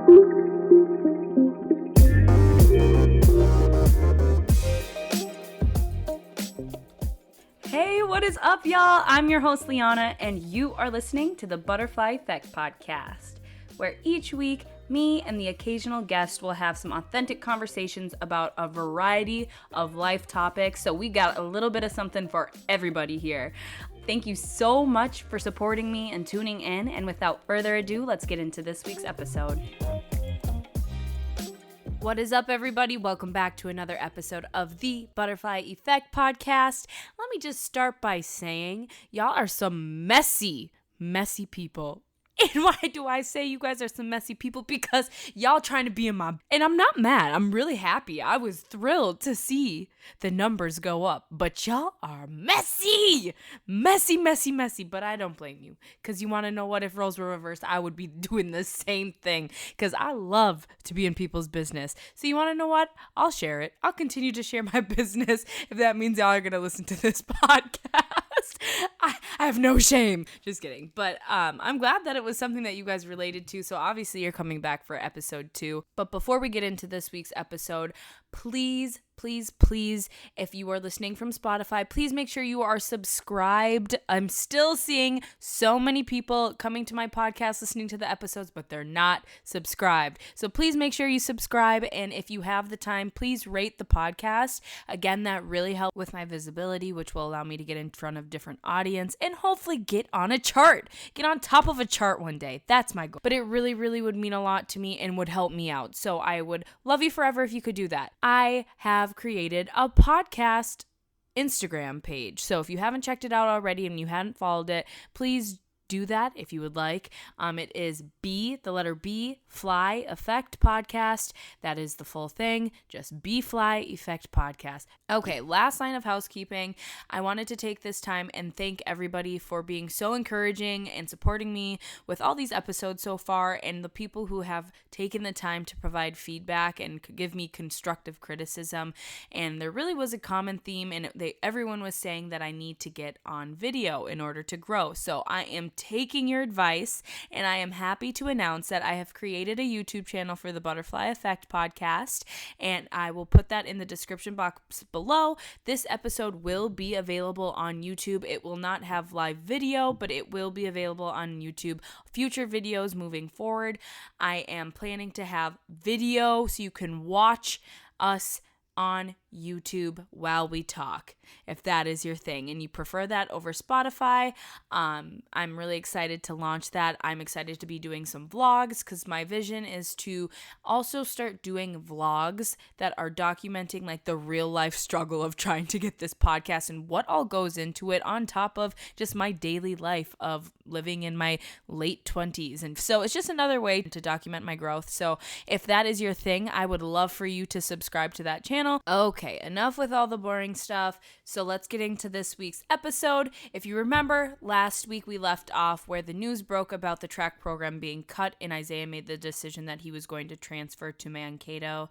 Hey, what is up, y'all? I'm your host, Liana, and you are listening to the Butterfly Effect podcast, where each week, me and the occasional guest will have some authentic conversations about a variety of life topics. So we got a little bit of something for everybody here. Thank you so much for supporting me and tuning in. And without further ado, let's get into this week's episode. What is up, everybody? Welcome back to another episode of the Butterfly Effect podcast. Let me just start by saying y'all are some messy people. And why do I say you guys are some messy people? Because y'all trying to be in my... And I'm not mad. I'm really happy. I was thrilled to see the numbers go up. But y'all are messy. Messy. But I don't blame you. Because you want to know what? If roles were reversed, I would be doing the same thing. Because I love to be in people's business. So you want to know what? I'll share it. I'll continue to share my business if that means y'all are going to listen to this podcast. I have no shame. Just kidding. But I'm glad that it was something that you guys related to. So obviously you're coming back for episode 2. But before we get into this week's episode, please, if you are listening from Spotify, please make sure you are subscribed. I'm still seeing so many people coming to my podcast listening to the episodes, but they're not subscribed. So please make sure you subscribe. And if you have the time, please rate the podcast. Again, that really helps with my visibility, which will allow me to get in front of different audience and hopefully get on a chart. Get on top of a chart one day. That's my goal. But it really would mean a lot to me and would help me out. So I would love you forever if you could do that. I have created a podcast Instagram page. So if you haven't checked it out already and you hadn't followed it, please do that if you would like. It is the letter B, Fly Effect Podcast. That is the full thing. Just B Fly Effect Podcast. Okay, last line of housekeeping. I wanted to take this time and thank everybody for being so encouraging and supporting me with all these episodes so far, and the people who have taken the time to provide feedback and give me constructive criticism. And there really was a common theme, and everyone was saying that I need to get on video in order to grow. So I am taking your advice, and I am happy to announce that I have created a YouTube channel for the Butterfly Effect podcast, and I will put that in the description box below. This episode will be available on YouTube. It will not have live video, but it will be available on YouTube. Future videos moving forward, I am planning to have video so you can watch us on YouTube while we talk, if that is your thing and you prefer that over Spotify. I'm really excited to launch that. I'm excited to be doing some vlogs because my vision is to also start doing vlogs that are documenting like the real life struggle of trying to get this podcast and what all goes into it, on top of just my daily life of living in my late 20s. And so it's just another way to document my growth. So if that is your thing, I would love for you to subscribe to that channel. Okay, enough with all the boring stuff. So let's get into this week's episode. If you remember, last week we left off where the news broke about the track program being cut and Isaiah made the decision that he was going to transfer to Mankato.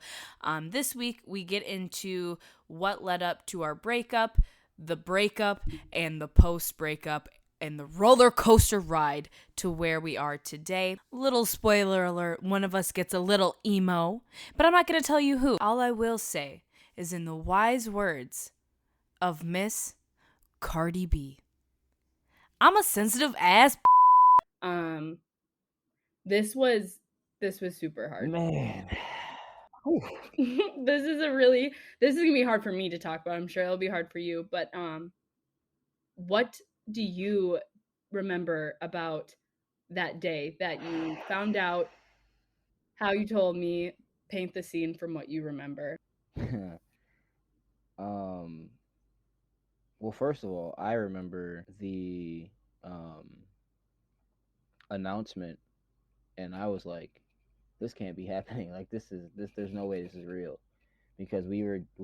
This week we get into what led up to our breakup, the breakup, and the post-breakup, and the roller coaster ride to where we are today. Little spoiler alert, one of us gets a little emo, but I'm not going to tell you who. All I will say is, in the wise words of Miss Cardi B, I'm a sensitive ass. This was super hard. Man. This is gonna be hard for me to talk about. I'm sure it'll be hard for you, but what do you remember about that day that you found out, how you told me? Paint the scene from what you remember. Well, first of all, I remember the announcement, and I was like, this can't be happening. Like, this there's no way this is real, because we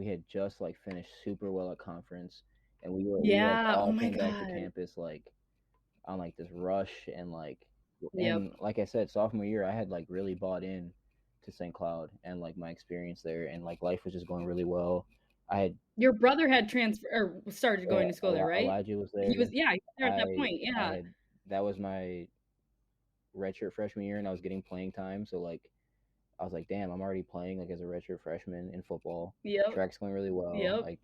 had just like finished super well at conference, and we all came back to campus like on like this rush, and like like I said, sophomore year I had like really bought in to St. Cloud and like my experience there, and like life was just going really well. Your brother had started going to school there, right? Elijah was there. He was there at that point. That was my redshirt freshman year, and I was getting playing time, so like I was like, damn, I'm already playing like as a redshirt freshman in football. Yep. Track's going really well. Yep. Like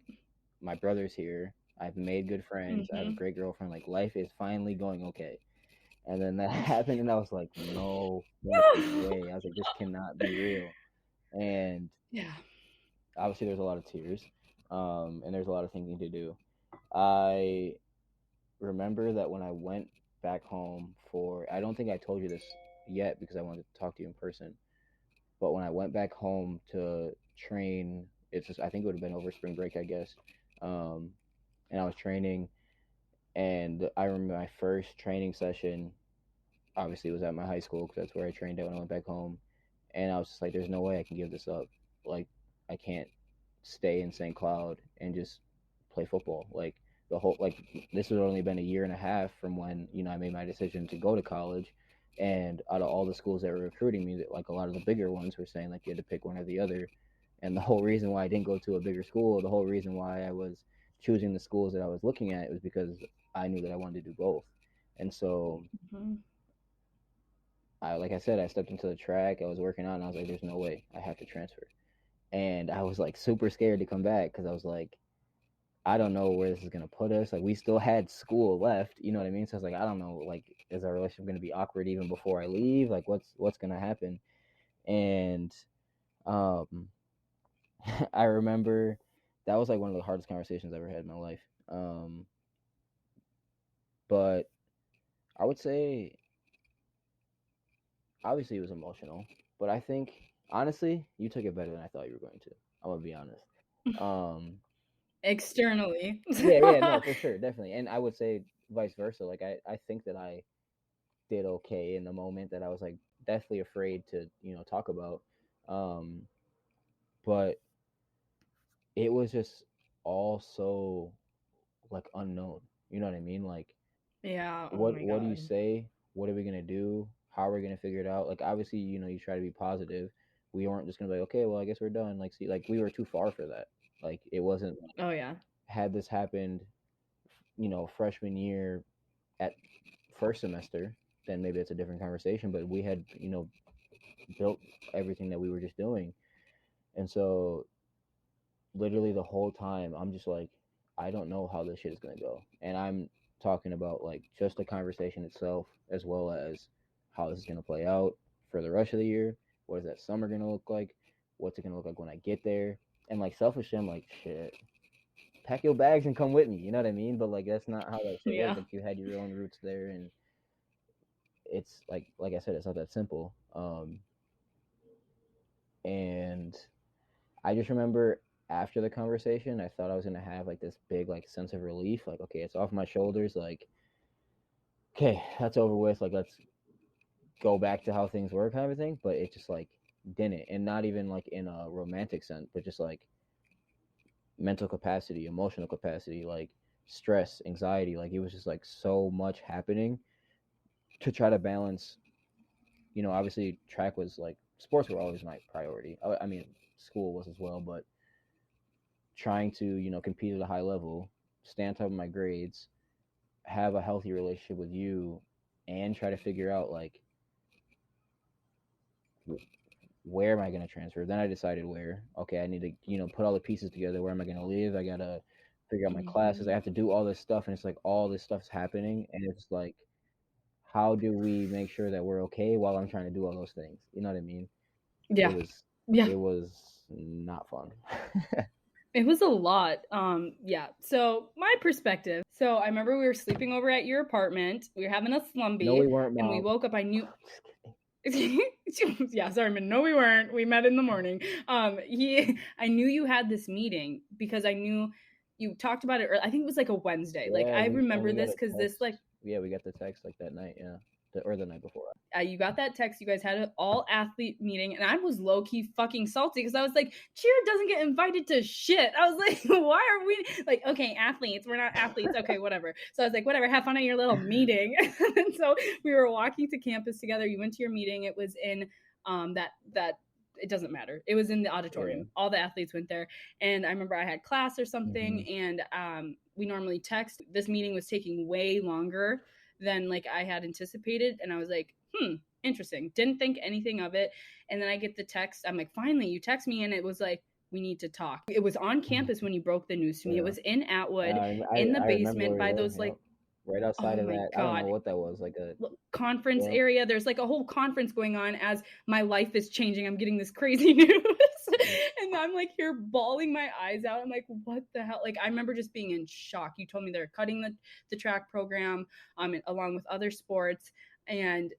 my brother's here. I've made good friends. I have a Mm-hmm. great girlfriend. Like life is finally going okay. And then that happened, and I was like, no fucking way. I was like, this cannot be real. And Yeah. obviously, there's a lot of tears, and there's a lot of thinking to do. I remember that when I went back home for, I don't think I told you this yet because I wanted to talk to you in person. But when I went back home to train, it's just, I think it would have been over spring break, I guess. Um, and I was training, and I remember my first training session. Obviously, was at my high school because that's where I trained at when I went back home. And I was just like, "There's no way I can give this up. Like, I can't stay in St. Cloud and just play football. Like the whole like this has only been a year and a half from when I made my decision to go to college, and out of all the schools that were recruiting me, that like a lot of the bigger ones were saying like you had to pick one or the other, and the whole reason why I didn't go to a bigger school, the whole reason why I was choosing the schools that I was looking at was because I knew that I wanted to do both, and so Mm-hmm. I like I said I stepped into the track, I was working out, and I was like, "There's no way, I have to transfer." And I was like super scared to come back because I was like, I don't know where this is gonna put us. Like we still had school left, you know what I mean? So I was like, I don't know, like, is our relationship gonna be awkward even before I leave? Like what's gonna happen? And um I remember that was like one of the hardest conversations I ever had in my life. Um but I would say obviously it was emotional, but I think honestly, you took it better than I thought you were going to. I'm gonna be honest. Um Externally. yeah, no, for sure, definitely. And I would say vice versa. Like I think that I did okay in the moment that I was like deathly afraid to, talk about. Um, but it was just all so like unknown. You know what I mean? Like Yeah. Oh what my what do you God. say? What are we gonna do? How are we gonna figure it out? Like obviously, you try to be positive. We weren't just gonna be like, okay, well I guess we're done. Like see, like we were too far for that. Like it wasn't Oh yeah. had this happened, freshman year at first semester, then maybe it's a different conversation. But we had, built everything that we were just doing. And so literally the whole time I'm just like, I don't know how this shit is gonna go. And I'm talking about like just the conversation itself as well as how this is gonna play out for the rest of the year. What is that summer gonna look like? What's it gonna look like when I get there? And like selfishly, I'm like, shit, pack your bags and come with me. You know what I mean? But like that's not how that shit works. Yeah. Like you had your own roots there, and it's like I said, it's not that simple. And I just remember after the conversation, I thought I was gonna have like this big like sense of relief, like okay, it's off my shoulders, like okay, that's over with, like let's go back to how things were, kind of thing. But it just like didn't, and not even like in a romantic sense, but just like mental capacity, emotional capacity, like stress, anxiety, like it was just like so much happening to try to balance. Obviously track was like sports were always my priority. I mean, school was as well, but trying to compete at a high level, stay on top of my grades, have a healthy relationship with you, and try to figure out like where am I going to transfer. Then I decided where. Okay, I need to put all the pieces together. Where am I going to live? I gotta figure out my classes. Mm-hmm. I have to do all this stuff, and it's like all this stuff's happening, and it's like how do we make sure that we're okay while I'm trying to do all those things? You know what I mean? It Yeah. was Yeah. it was not fun. It was a lot. Yeah. So my perspective. So I remember we were sleeping over at your apartment. We were having a No, we slumbie, weren't, and we mom. woke up. I knew. Yeah, sorry, man. No, we weren't. We met in the morning. I knew you had this meeting because I knew you talked about it. I think it was like a Wednesday. Like Yeah, I we remember got this a because this text. like Yeah, we got the text like that night. Yeah, or the night before. you got that text. You guys had an all athlete meeting, and I was low key fucking salty because I was like, cheer doesn't get invited to shit. I was like, why are we like, okay, athletes, we're not athletes, okay, whatever. So I was like, whatever, have fun at your little meeting. And so we were walking to campus together. You went to your meeting. It was in that it doesn't matter. It was in the Yeah. auditorium. All the athletes went there, and I remember I had class or Hmm. something, and we normally text. This meeting was taking way longer than like I had anticipated, and I was like, interesting. Didn't think anything of it. And then I get the text. I'm like, finally, you text me. And it was like, we need to talk. It was on campus when you broke the news to me. It Yeah. was in Atwood, in the I remember basement where by you were. those like, Yep. Right outside oh of my that. I don't know God, what that was. Like a conference yeah. area. There's like a whole conference going on as my life is changing. I'm getting this crazy news. And I'm like here bawling my eyes out. I'm like, what the hell? Like, I remember just being in shock. You told me they're cutting the track program along with other sports. And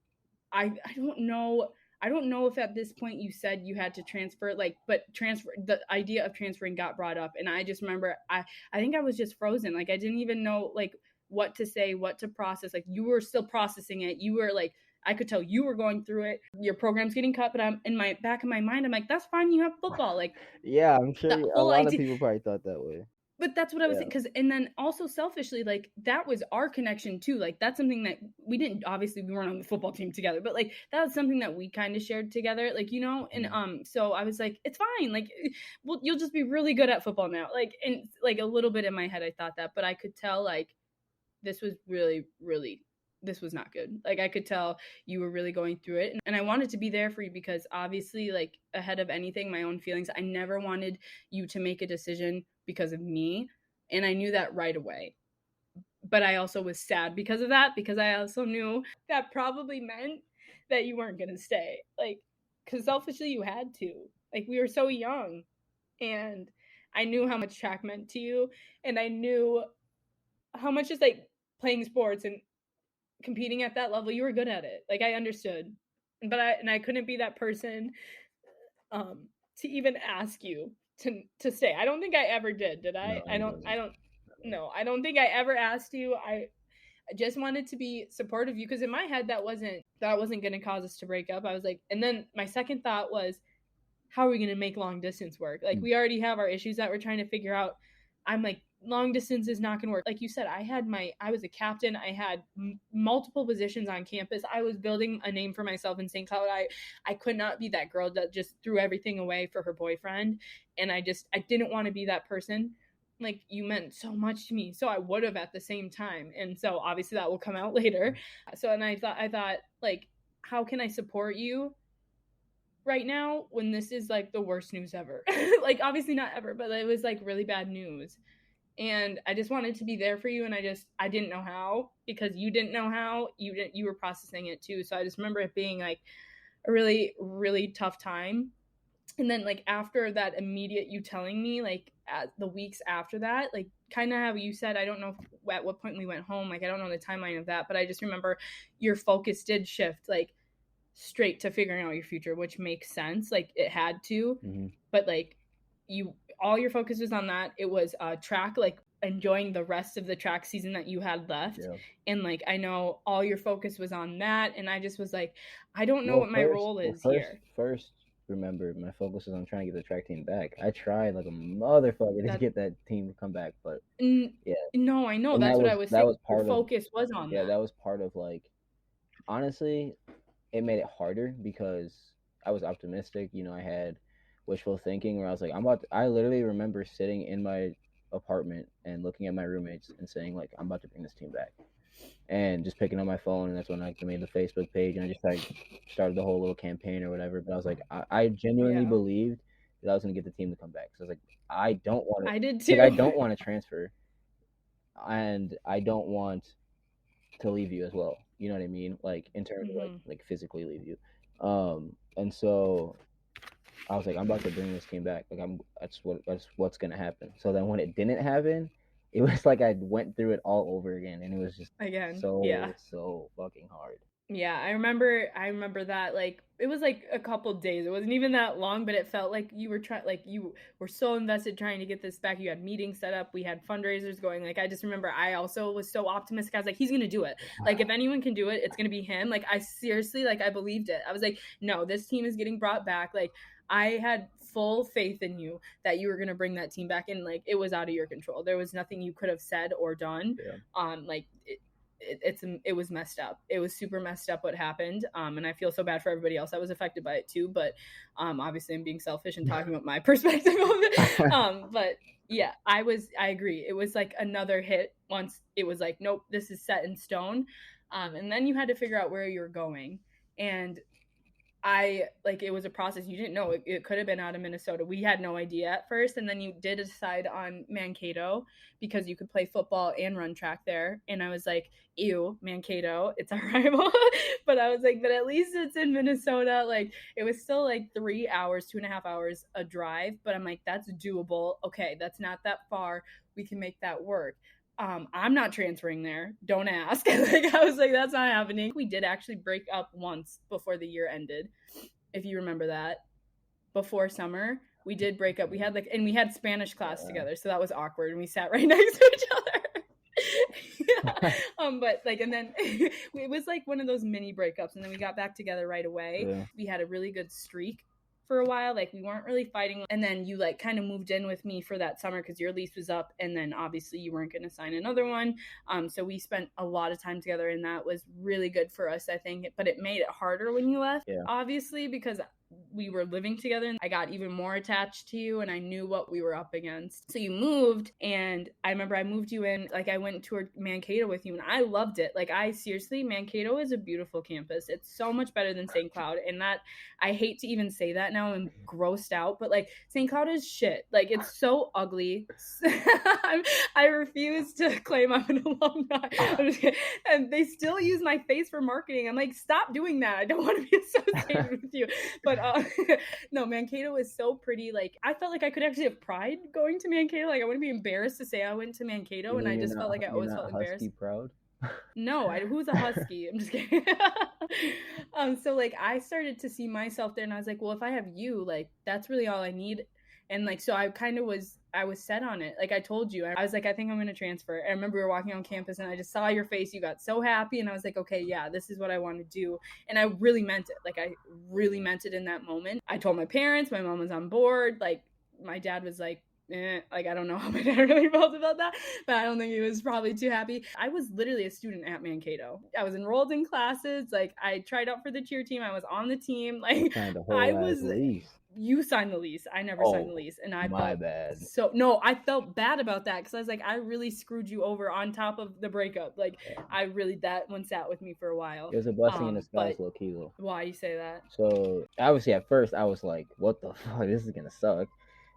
I don't know. I don't know if at this point you said you had to transfer, like, but the idea of transferring got brought up. And I just remember I think I was just frozen. Like, I didn't even know like what to say, what to process. Like, you were still processing it. You were like, I could tell you were going through it. Your program's getting cut, but I'm in my back of my mind, I'm like, that's fine, you have football. Like, Yeah, I'm the sure a whole lot of idea. people probably thought that way. But that's what I was Yeah. saying. Because, and then also selfishly, like, that was our connection too. Like, that's something that we didn't, obviously we weren't on the football team together, but like that was something that we kind of shared together, like, you know. And so I was like, it's fine, like, well, you'll just be really good at football now, like. And like a little bit in my head I thought that, but I could tell like this was really, really, this was not good. Like, I could tell you were really going through it. And I wanted to be there for you because obviously, like, ahead of anything, my own feelings, I never wanted you to make a decision because of me. And I knew that right away. But I also was sad because of that, because I also knew that probably meant that you weren't going to stay. Like, because selfishly, you had to. Like, we were so young. And I knew how much track meant to you. And I knew how much just like playing sports and competing at that level, you were good at it. Like, I understood, but I couldn't be that person to even ask you to stay. I don't think I ever did I? No, he doesn't. No, I don't think I ever asked you. I just wanted to be supportive of you because in my head that wasn't going to cause us to break up. I was like, and then my second thought was, how are we going to make long distance work? Like, we already have our issues that we're trying to figure out. I'm like, long distance is not going to work. Like you said, I was a captain. I had multiple positions on campus. I was building a name for myself in St. Cloud. I could not be that girl that just threw everything away for her boyfriend. And I didn't want to be that person. Like, you meant so much to me. So I would have at the same time. And so obviously that will come out later. So, and I thought like, how can I support you right now when this is like the worst news ever? Like, obviously not ever, but it was like really bad news. And I just wanted to be there for you. And I didn't know how, because you didn't know how. You were processing it too. So I just remember it being like a really, really tough time. And then like after that immediate you telling me, like at the weeks after that, like kind of how you said, I don't know at what point we went home. Like, I don't know the timeline of that, but I just remember your focus did shift like straight to figuring out your future, which makes sense. Like, it had to. But like, all your focus was on that. It was track, like enjoying the rest of the track season that you had left. Yeah. And like, I know all your focus was on that. And I just was like, I don't know what my role is here. First, remember, my focus was on trying to get the track team back. I tried like a motherfucker to get that team to come back, but yeah. No, I know. And that's what I was saying. Was part your focus was on that. That was part of like, honestly, it made it harder because I was optimistic. You know, I had wishful thinking where I was like, I literally remember sitting in my apartment and looking at my roommates and saying like, I'm about to bring this team back. And just picking up my phone, and that's when I made the Facebook page, and I just started the whole little campaign or whatever. But I was like, I genuinely believed that I was going to get the team to come back. So I was like, I don't want to. I did too. Like, I don't want to transfer, and I don't want to leave you as well. You know what I mean? Like, in terms of like physically leave you. And so I was like, I'm about to bring this team back. Like, that's what's gonna happen. So then when it didn't happen, it was like I went through it all over again, and it was just so fucking hard. Yeah, I remember that. Like, it was like a couple days. It wasn't even that long, but it felt like you were so invested trying to get this back. You had meetings set up, we had fundraisers going. Like, I just remember I also was so optimistic. I was like, he's gonna do it. Like, if anyone can do it, it's gonna be him. Like, I seriously, like, I believed it. I was like, no, this team is getting brought back. Like, I had full faith in you that you were going to bring that team back, and like, it was out of your control. There was nothing you could have said or done. Like, it was messed up. It was super messed up what happened. And I feel so bad for everybody else that was affected by it too. But obviously I'm being selfish and talking about my perspective of it. But yeah, I agree. It was like another hit once it was like, nope, this is set in stone. And then you had to figure out where you were going. And it was a process. You didn't know it could have been out of Minnesota. We had no idea at first, and then you did decide on Mankato because you could play football and run track there. And I was like, ew, Mankato, it's our rival. But I was like, but at least it's in Minnesota. Like, it was still like 3 hours, 2.5 hours a drive, but I'm like, that's doable. Okay, that's not that far. We can make that work. I'm not transferring there. Don't ask. Like, I was like, that's not happening. We did actually break up once before the year ended, if you remember that. Before summer, we did break up. We had Spanish class together, so that was awkward. And we sat right next to each other. Yeah. But like, and then it was like one of those mini breakups, and then we got back together right away. Yeah. We had a really good streak for a while. Like, we weren't really fighting, and then you like kind of moved in with me for that summer because your lease was up, and then obviously you weren't going to sign another one. So we spent a lot of time together, and that was really good for us, I think. But it made it harder when you left, obviously, because we were living together, and I got even more attached to you, and I knew what we were up against. So you moved, and I remember I moved you in, like, I went and toured Mankato with you, and I loved it. Like, Mankato is a beautiful campus. It's so much better than St. Cloud, and that, I hate to even say that now, I'm grossed out, but like, St. Cloud is shit. Like, it's so ugly. I refuse to claim I'm an alumni. And they still use my face for marketing. I'm like, stop doing that. I don't want to be associated with you. But no, Mankato is so pretty. Like, I felt like I could actually have pride going to Mankato. Like, I wouldn't be embarrassed to say I went to Mankato, and I just felt like I always felt embarrassed. Proud? No, who's a husky? I'm just kidding. So like, I started to see myself there, and I was like, well, if I have you, like, that's really all I need. And like, so I was set on it. Like, I told you, I was like, I think I'm going to transfer. I remember we were walking on campus, and I just saw your face. You got so happy, and I was like, okay, yeah, this is what I want to do. And I really meant it. Like, I really meant it in that moment. I told my parents, my mom was on board. Like, my dad was like, like, I don't know how my dad really felt about that, but I don't think he was probably too happy. I was literally a student at Mankato. I was enrolled in classes. Like, I tried out for the cheer team. I was on the team. Like, I was. Lease. You signed the lease. I never signed the lease, and I felt bad. So no, I felt bad about that because I was like, I really screwed you over on top of the breakup. Like, I really, that one sat with me for a while. It was a blessing in disguise, low key though. Why you say that? So obviously, at first, I was like, what the fuck? This is gonna suck.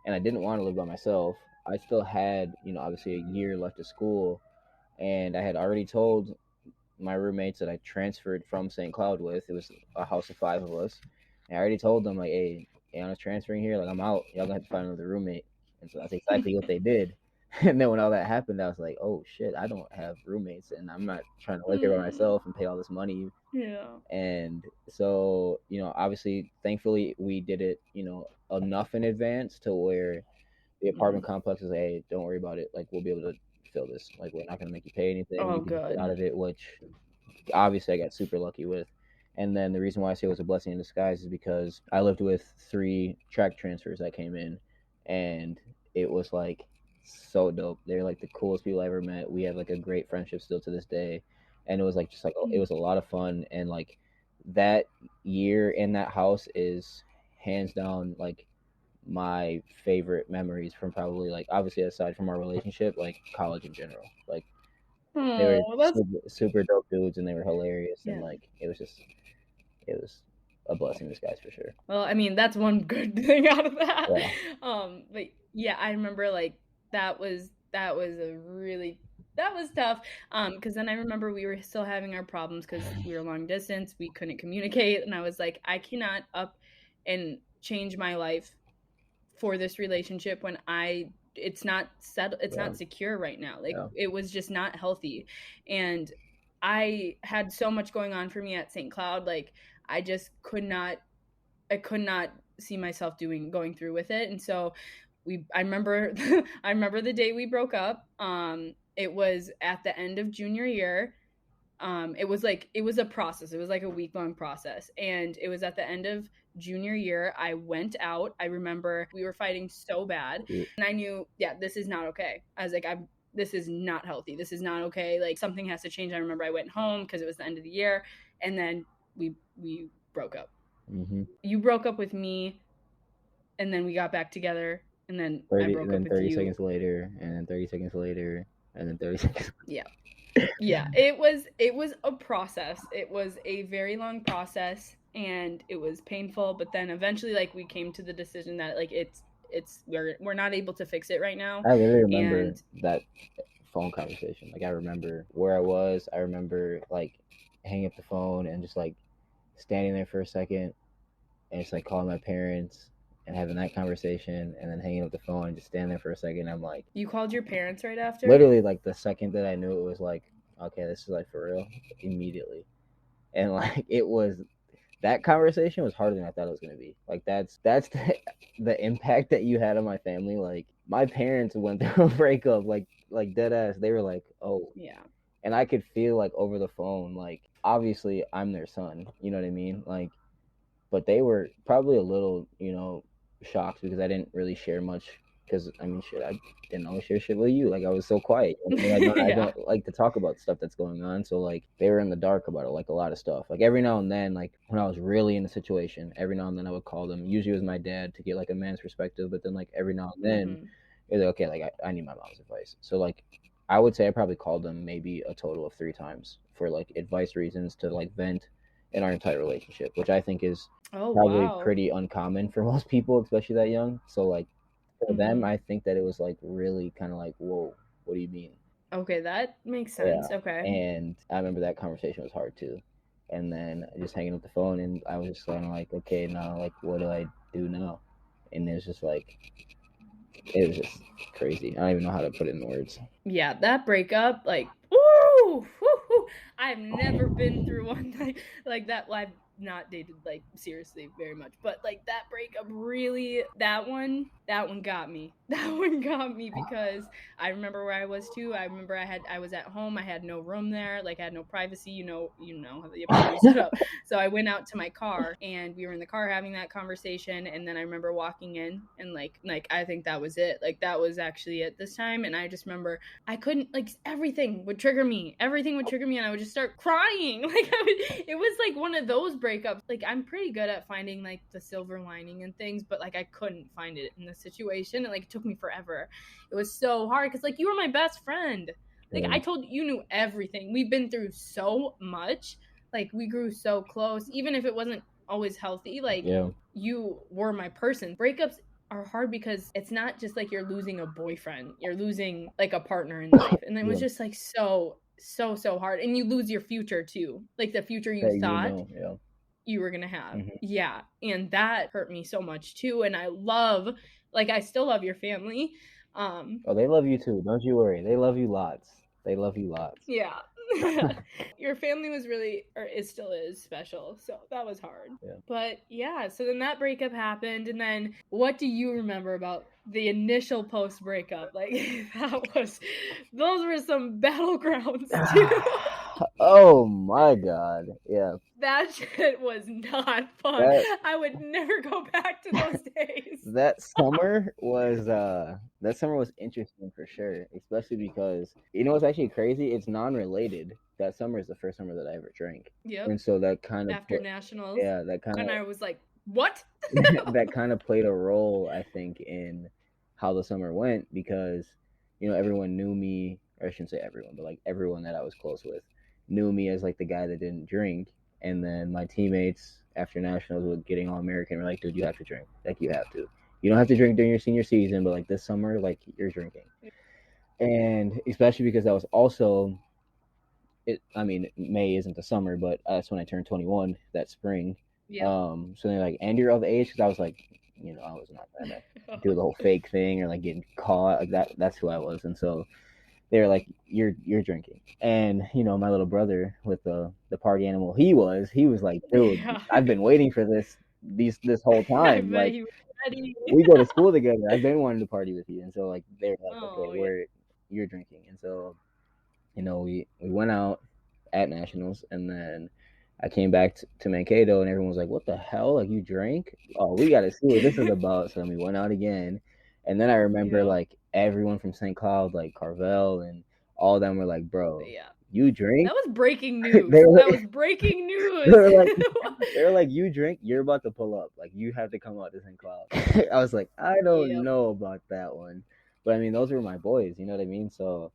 And I didn't want to live by myself. I still had, obviously a year left of school. And I had already told my roommates that I transferred from St. Cloud with. It was a house of 5 of us. And I already told them, like, hey, Anna's transferring here. Like, I'm out. Y'all gonna have to find another roommate. And so that's exactly what they did. And then when all that happened, I was like, oh, shit, I don't have roommates. And I'm not trying to live here by myself and pay all this money. Yeah. And so, obviously, thankfully, we did it, enough in advance to where the apartment complex is, hey, don't worry about it. Like, we'll be able to fill this. Like, we're not going to make you pay anything. Oh, you can good. get out of it, which obviously I got super lucky with. And then the reason why I say it was a blessing in disguise is because I lived with 3 track transfers that came in, and it was like so dope. They're like the coolest people I ever met. We have like a great friendship still to this day. And it was like, just like, it was a lot of fun. And like, that year in that house is hands down like my favorite memories from probably, like, obviously aside from our relationship, like college in general. Like, they were super dope dudes, and they were hilarious. Yeah. And like, it was a blessing in disguise for sure. Well, I mean, that's one good thing out of that. Yeah. But yeah, I remember like that was tough. Because then I remember we were still having our problems because we were long distance. We couldn't communicate, and I was like, I cannot up and change my life for this relationship when it's not settled, it's not secure right now. Like, it was just not healthy, and I had so much going on for me at St. Cloud. Like, I just could not see myself going through with it. And so I remember the day we broke up. It was at the end of junior year. It was a process. It was like a week-long process. And it was at the end of junior year. I went out. I remember we were fighting so bad. Yeah. And I knew, this is not okay. I was like, this is not healthy. This is not okay. Like, something has to change. I remember I went home because it was the end of the year. And then we broke up. Mm-hmm. You broke up with me. And then we got back together. And then I broke up with you. 30 seconds later. And then 30 seconds later. And then 30 seconds later. Yeah. Yeah, it was a process. It was a very long process. and it was painful, but then eventually like we came to the decision that like we're not able to fix it right now. I literally remember And that phone conversation. Like I remember where I was. I remember like hanging up the phone and just like standing there for a second and just like calling my parents and having that conversation and then hanging up the phone and just standing there for a second. I'm like, you called your parents right after? literally like the second that I knew it was like, okay, this is like for real, immediately. And like it was, that conversation was harder than I thought it was gonna be. Like that's the impact that you had on my family. Like my parents went through a breakup, like dead ass. They were like, oh Yeah. and I could feel like over the phone, like obviously I'm their son, you know what I mean? Like, but they were probably a little, shocked because I didn't really share much. Because I mean, shit, I didn't always share shit with you. Like I was so quiet. You know, I Yeah. don't like to talk about stuff that's going on. So like they were in the dark about it, like a lot of stuff. Like every now and then, like when I was really in a situation, every now and then I would call them. Usually it was my dad to get like a man's perspective. But then like every now and then, it was like, okay, like I need my mom's advice. So like I would say I probably called them maybe a total of 3 times for like advice reasons to like vent in our entire relationship, which I think is probably wow. pretty uncommon for most people, especially that young. So like for them, I think that it was like really kind of like, whoa, what do you mean? Okay, that makes sense. Yeah. Okay. And I remember that conversation was hard too. And then just hanging up the phone, and I was just kind of like, okay, now like, what do I do now? And it was just like, it was just crazy. I don't even know how to put it in words. Yeah, that breakup, like, woo, woo. I've never been through one like that. Well, I've not dated like seriously very much, but like that breakup really, that one got me. That one got me because I remember where I was too. I remember I was at home. I had no room there. Like I had no privacy. You know how the apartment set up. So I went out to my car and we were in the car having that conversation. And then I remember walking in and like I think that was it. Like that was actually it this time. And I just remember I couldn't, like, everything would trigger me, and I would just start crying. Like it was like one of those breakups. Like I'm pretty good at finding like the silver lining and things, but like I couldn't find it in this situation, and like it took me forever. It was so hard because like you were my best friend. Like I told you knew everything. We've been through so much. Like we grew so close, even if it wasn't always healthy. Like you were my person. Breakups are hard because it's not just like you're losing a boyfriend, you're losing like a partner in life, and it was just like so hard, and you lose your future too, like the future you thought you were gonna have. Yeah, and that hurt me so much too. And I still love your family. Oh, they love you too, don't you worry. They love you lots. Yeah. Your family was really, or it still is, special, so that was hard. But yeah, so then that breakup happened, and then what do you remember about the initial post breakup? Like those were some battlegrounds too. Oh my god, yeah. That shit was not fun. I would never go back to those days. That summer was interesting for sure, especially because what's actually crazy? It's non-related. That summer is the first summer that I ever drank. Yep. And so that kind of after nationals. Yeah, that kind of. And I was like, what? That kind of played a role, I think, in how the summer went because everyone knew me, or I shouldn't say everyone, but like everyone that I was close with knew me as like the guy that didn't drink. And then my teammates after nationals were getting all American were like, dude, you have to drink. Like you have to. You don't have to drink during your senior season, but like this summer, like you're drinking. And especially because that was also May isn't the summer, but that's when I turned 21 that spring. Yeah. So they're like, and you're of age, because I was like, I was not gonna do the whole fake thing or like getting caught like that. That's who I was. And so they were like, you're drinking. And my little brother with the party animal he was like, dude, I've been waiting for this whole time. Like we go to school together. I've been wanting to party with you. And so like they're like, okay, you're drinking. And so we went out at nationals, and then I came back to Mankato, and everyone was like, what the hell? Like, you drank? Oh, we got to see what this is about. So then we went out again. And then I remember, like, everyone from St. Cloud, like Carvel and all of them were like, bro, you drink? That was breaking news. That was breaking news. They were like, you drink? You're about to pull up. Like, you have to come out to St. Cloud. I was like, I don't know about that one. But, I mean, those were my boys. You know what I mean? So,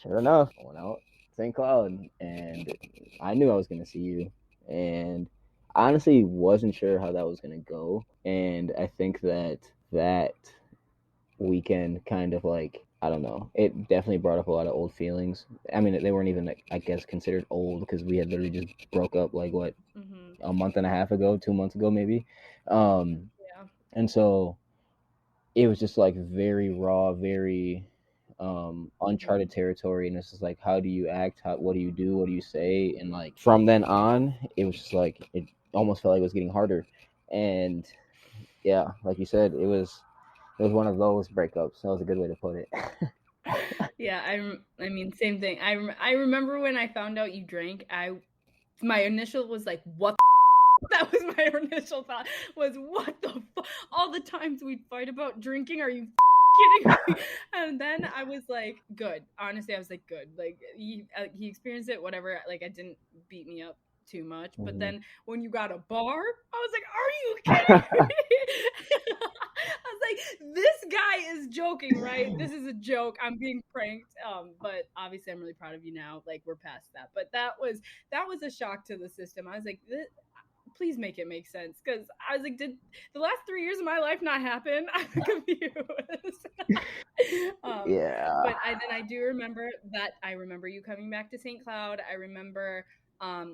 sure enough, I went out St. Cloud, and I knew I was going to see you. And honestly wasn't sure how that was gonna go, and I think that weekend kind of like, I don't know, it definitely brought up a lot of old feelings. I mean, they weren't even, I guess, considered old because we had literally just broke up like what, a month and a half ago, 2 months ago maybe. Yeah. And so it was just like very raw, very uncharted territory, and it's just like, how do you act, what do you do, what do you say? And like from then on, it was just like, it almost felt like it was getting harder. And yeah, like you said, it was one of those breakups. That was a good way to put it. Yeah, I mean, same thing. I remember when I found out you drank, my initial was like, what the that was my initial thought, was what the all the times we'd fight about drinking, are you kidding me? And then I was like, good. Honestly, I was like, good. Like he experienced it, whatever. Like, it didn't beat me up too much. But then when you got a bar, I was like, are you kidding me? I was like, this guy is joking, right? This is a joke. I'm being pranked. But obviously I'm really proud of you now. Like, we're past that. But that was a shock to the system. I was like, please make it make sense, because I was like, did the last 3 years of my life not happen? I'm confused. Yeah. But I do remember that. I remember you coming back to St. Cloud. I remember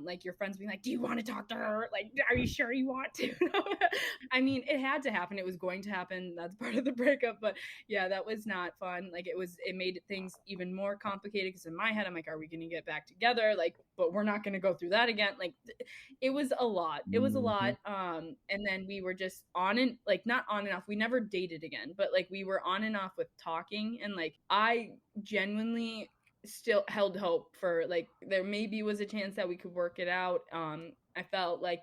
like your friends being like, do you want to talk to her? Like, are you sure you want to? I mean, it had to happen. It was going to happen. That's part of the breakup. But yeah, that was not fun. Like, it made things even more complicated, because in my head I'm like, are we going to get back together? Like, but we're not going to go through that again. Like, it was a lot. It was a lot. And then we were just on and like, not on and off. We never dated again, but like we were on and off with talking. And like, I genuinely still held hope for, like, there maybe was a chance that we could work it out. I felt like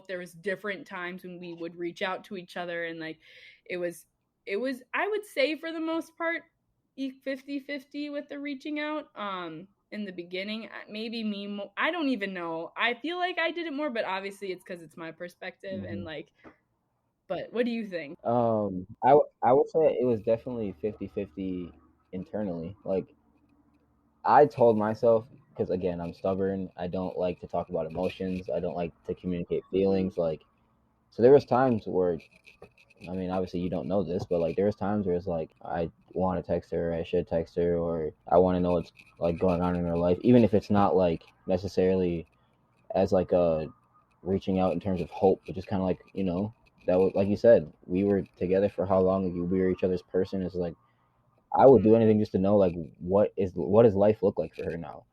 there was different times when we would reach out to each other, and like it was I would say for the most part 50-50 with the reaching out. In the beginning, maybe me I don't even know. I feel like I did it more, but obviously it's because it's my perspective. And like, but what do you think? I would say it was definitely 50-50 internally. Like, I told myself, because again, I'm stubborn. I don't like to talk about emotions. I don't like to communicate feelings. Like, so there was times where, I mean, obviously you don't know this, but like there was times where it's like, I want to text her, I should text her, or I want to know what's like going on in her life, even if it's not like necessarily as like a reaching out in terms of hope, but just kind of like, that was, like you said, we were together for how long? We were each other's person. It's like, I would do anything just to know like what does life look like for her now.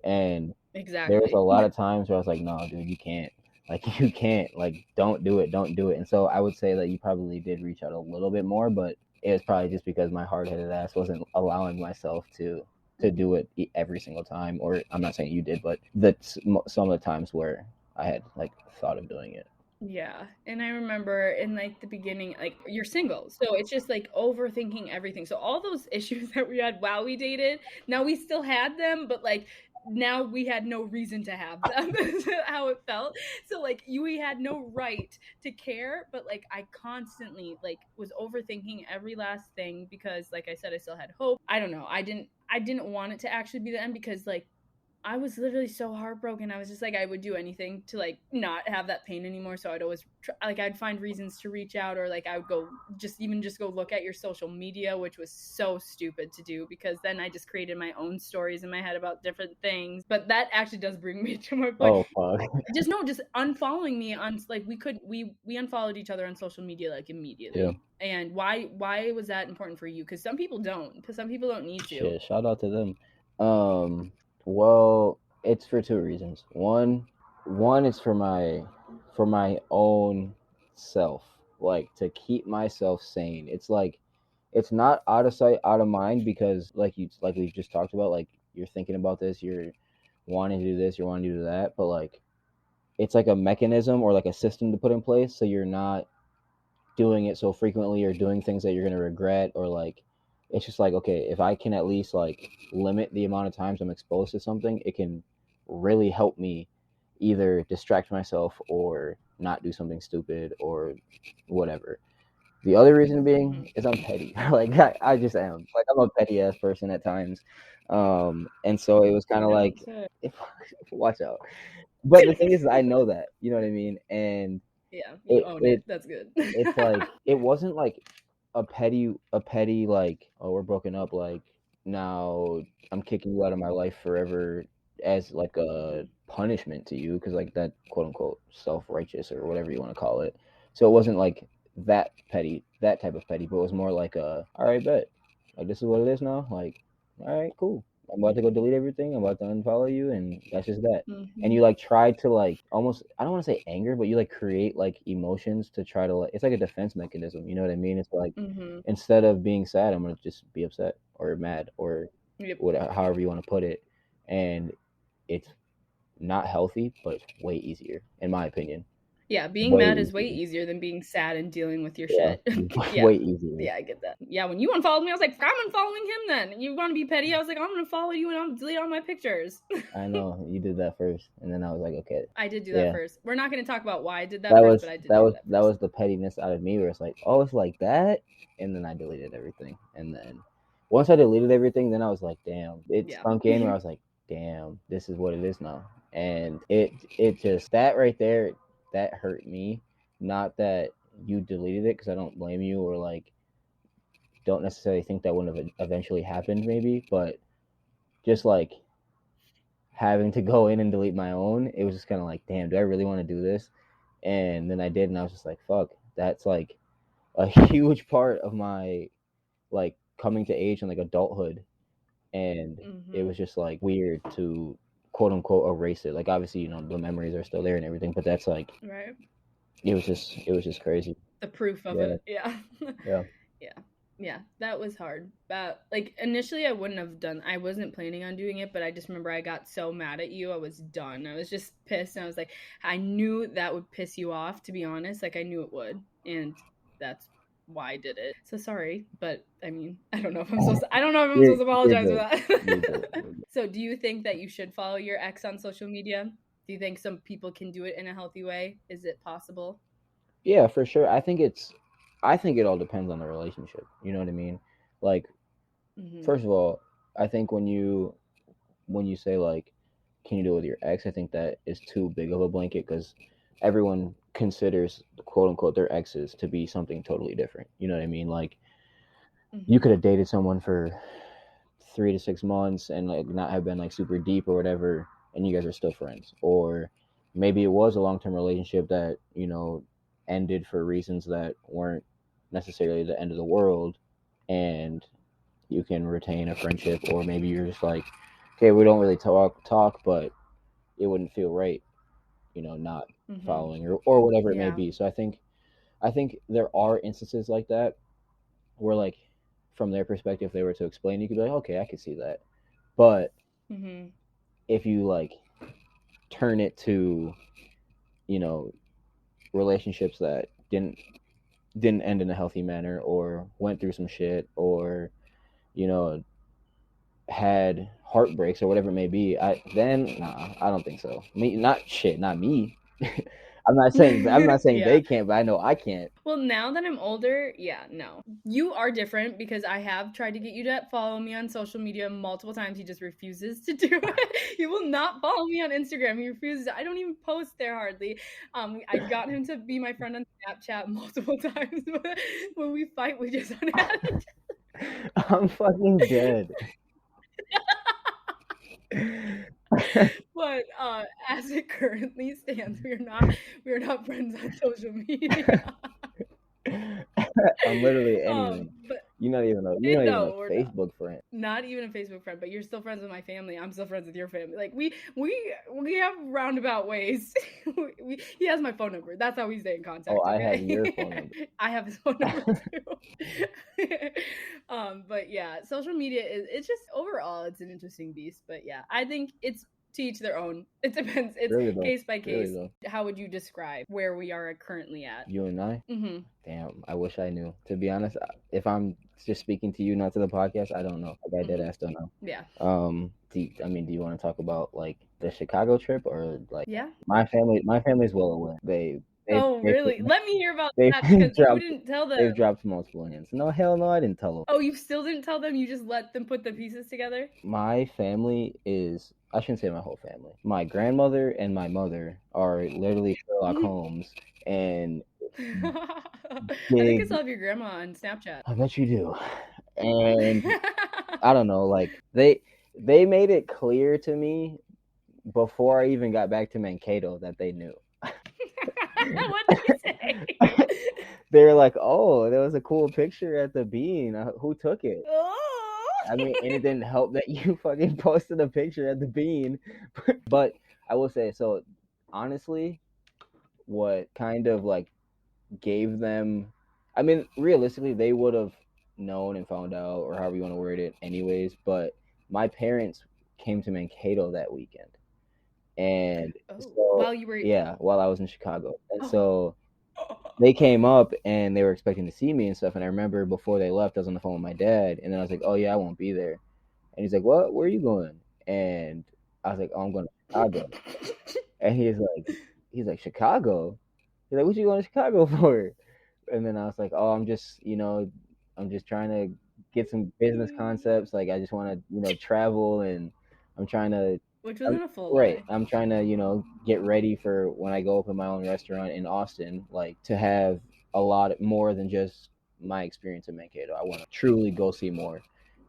And there was Exactly. a lot of times where I was like, no, dude, you can't. Like, you can't. Like, don't do it. Don't do it. And so I would say that you probably did reach out a little bit more, but it was probably just because my hard-headed ass wasn't allowing myself to do it every single time. Or I'm not saying you did, but some of the times where I had like thought of doing it. Yeah. And I remember in like the beginning, like, you're single. So it's just like overthinking everything. So all those issues that we had while we dated, now we still had them, but like now we had no reason to have them. How it felt. So like we had no right to care, but like I constantly like was overthinking every last thing, because like I said, I still had hope. I don't know. I didn't want it to actually be the end, because like I was literally so heartbroken. I was just like, I would do anything to like not have that pain anymore. So I'd always like, I'd find reasons to reach out, or like I would go just go look at your social media, which was so stupid to do, because then I just created my own stories in my head about different things. But that actually does bring me to my point. Oh, fuck. Just unfollowing me on, like, we unfollowed each other on social media like immediately. Yeah. And why was that important for you? Because some people don't. Because some people don't need to. Shit, shout out to them. Well, it's for two reasons. One is for my own self, like to keep myself sane. It's like, it's not out of sight, out of mind, because like we just talked about, like, you're thinking about this, you're wanting to do this, you're wanting to do that, but like it's like a mechanism or like a system to put in place, so you're not doing it so frequently or doing things that you're going to regret, or like, it's just like, okay, if I can at least like limit the amount of times I'm exposed to something, it can really help me either distract myself or not do something stupid or whatever. The other reason being is I'm petty. Like, I just am. Like, I'm a petty ass person at times. And so it was kind of like, watch out. But the thing is, I know that, you know what I mean, and Yeah, you own it That's good. it's like it wasn't like a petty like, oh, we're broken up, like now I'm kicking you out of my life forever as like a punishment to you, because like that quote unquote self-righteous or whatever you want to call it. So it wasn't like that petty, that type of petty, but it was more like a, all right, bet, like this is what it is now, like all right, cool, I'm about to go delete everything, I'm about to unfollow you, and that's just that. And you like try to like almost, I don't want to say anger, but you like create like emotions to try to like, it's like a defense mechanism, you know what I mean? It's like instead of being sad, I'm gonna just be upset or mad or whatever, however you want to put it. And it's not healthy, but it's way easier in my opinion. Yeah, being Way mad is way easier. easier than being sad and dealing with your Yeah, shit. way easier. Yeah, I get that. Yeah, when you unfollowed me, I was like, I'm unfollowing him then. You want to be petty? I was like, I'm going to follow you and I'm delete all my pictures. I know you did that first, and then I was like, okay. I did do that first. We're not going to talk about why I did that That first, was but I did that do was that that first. was the pettiness out of me, where it's like, oh, it's like that, and then I deleted everything, and then once I deleted everything, then I was like, damn, it sunk in, where I was like, damn, this is what it is now. And it just, that right there, that hurt me. Not that you deleted it, because I don't blame you, or like don't necessarily think that wouldn't have eventually happened, maybe, but just like having to go in and delete my own, it was just kind of like, damn, do I really want to do this? And then I did, and I was just like, fuck, that's like a huge part of my like coming to age and like adulthood. And it was just like weird to quote unquote erase it. Like obviously, you know, the memories are still there and everything, but that's like, right, it was just crazy. the proof of it. Yeah, that was hard. Like initially I wasn't planning on doing it, but I just remember I got so mad at you, I was done. I was just pissed, and I was like, I knew that would piss you off, to be honest. Like I knew it would, and that's why I did it. So sorry, but I mean, I don't know if I'm supposed to apologize for that. So do you think that you should follow your ex on social media? Do you think some people can do it in a healthy way? Is it possible? Yeah, for sure. I think it all depends on the relationship. You know what I mean? Like, first of all, I think when you say like, can you do it with your ex? I think that is too big of a blanket, because everyone considers quote unquote their exes to be something totally different. You know what I mean? Like, you could have dated someone for 3 to 6 months and like not have been like super deep or whatever, and you guys are still friends. Or maybe it was a long-term relationship that, you know, ended for reasons that weren't necessarily the end of the world, and you can retain a friendship. Or maybe you're just like, okay, we don't really talk, but it wouldn't feel right, you know, not following, or whatever it may be. So I think there are instances like that where, like, from their perspective, if they were to explain, you could be like, okay, I could see that. But if you like turn it to, you know, relationships that didn't end in a healthy manner, or went through some shit, or, you know, had heartbreaks or whatever it may be, I don't think so. Not me. I'm not saying they can't, but I know I can't. Well, now that I'm older, yeah, no. You are different, because I have tried to get you to follow me on social media multiple times. He just refuses to do it. He will not follow me on Instagram. He refuses. I don't even post there hardly. I got him to be my friend on Snapchat multiple times. But when we fight, we just don't have each other. I'm fucking dead. But as it currently stands, we're not friends on social media. I'm literally anyone. You don't even know. You're not even a Facebook friend. Not even a Facebook friend, but you're still friends with my family. I'm still friends with your family. Like we have roundabout ways. He has my phone number. That's how we stay in contact. Oh, I have your phone number. I have his phone number too. But yeah, social media it's just, overall it's an interesting beast. But yeah, I think it's to each their own. It depends. It's really case by case. Really, how would you describe where we are currently at? You and I? Damn, I wish I knew. To be honest, if I'm just speaking to you, not to the podcast, I don't know. Like, I dead ass don't know. Yeah. Do you want to talk about like the Chicago trip, or like? Yeah. My family's well aware. Oh, really? Let me hear about They've that because you dropped didn't tell they've them. dropped multiple hints. No, hell no, I didn't tell them. Oh, you still didn't tell them? You just let them put the pieces together? My family is, I shouldn't say my whole family. My grandmother and my mother are literally Sherlock Holmes, and I think I big. still have your grandma on Snapchat. I bet you do. And I don't know, like they made it clear to me before I even got back to Mankato that they knew. What did he say? They were like, "Oh, there was a cool picture at the bean. Who took it?" Oh. I mean, and it didn't help that you fucking posted a picture at the bean. But I will say, so honestly, what kind of like gave them, I mean, realistically, they would have known and found out, or however you want to word it, anyways. But my parents came to Mankato that weekend. And so, while you were while I was in Chicago. And Oh. so they came up and they were expecting to see me and stuff. And I remember before they left, I was on the phone with my dad. And then I was like, "Oh, yeah, I won't be there." And he's like, "What? Where are you going?" And I was like, "Oh, I'm going to Chicago." And he's like, "Chicago?" He's like, "What you going to Chicago for?" And then I was like, "Oh, I'm just, I'm just trying to get some business concepts. Like, I just want to, travel, and I'm trying to." Which wasn't a full Right. lie. I'm trying to, get ready for when I go open my own restaurant in Austin, like to have a lot more than just my experience in Mankato. I want to truly go see more.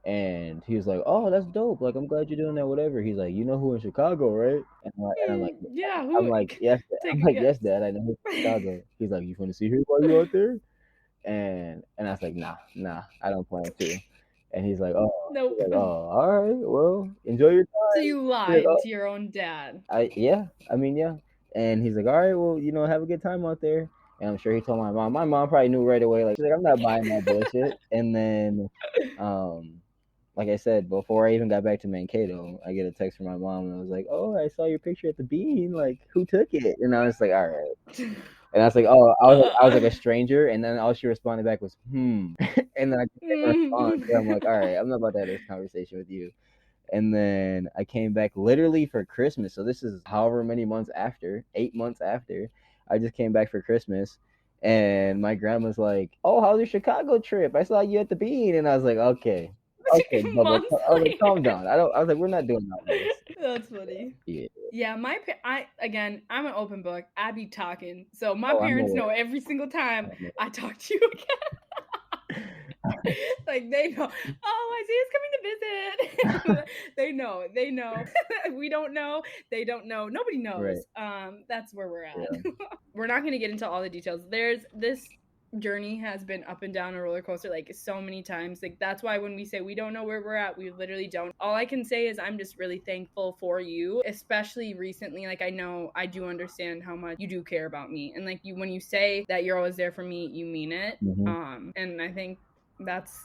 And he was like, "Oh, that's dope. Like, I'm glad you're doing that, whatever." He's like, "You know who in Chicago, right?" And I'm like, Yeah, I'm like, "Yes, Dad." Take I'm a like, guess. "Yes, Dad, I know who's in Chicago." He's like, "You want to see her while you're out there?" And I was like, nah, I don't plan to. And he's like, "Oh." Nope. He's like, "Oh, all right. Well, enjoy your time." So you lied to your own dad. Yeah. And he's like, "All right, well, have a good time out there." And I'm sure he told my mom. My mom probably knew right away. Like, she's like, "I'm not buying that bullshit." And then, like I said, before I even got back to Mankato, I get a text from my mom, and I was like, "Oh, I saw your picture at the bean. Like, who took it?" And I was like, "All right." And I was like, "Oh," I was like a stranger, and then all she responded back was, "Hmm." And then I just didn't respond. So I'm like, "All right, I'm not about to have this conversation with you." And then I came back literally for Christmas. So this is however many months after, 8 months after. I just came back for Christmas, and my grandma's like, "Oh, how's your Chicago trip? I saw you at the bean." And I was like, "Okay, Bubba." Months I was like, "Calm later. down. I was like, we're not doing all this." That's funny. Yeah. I'm an open book. I be talking, so my Oh, parents know every single time I talk to you again. Like, they know. Oh, Isaiah's coming to visit. They know. We don't know. They don't know. Nobody knows. Right. That's where we're at. Yeah. We're not going to get into all the details. There's this journey has been up and down a roller coaster like so many times. Like, that's why when we say we don't know where we're at, we literally don't. All I can say is I'm just really thankful for you, especially recently. Like, I know I do understand how much you do care about me, and like, when you say that you're always there for me, you mean it. Mm-hmm. And I think that's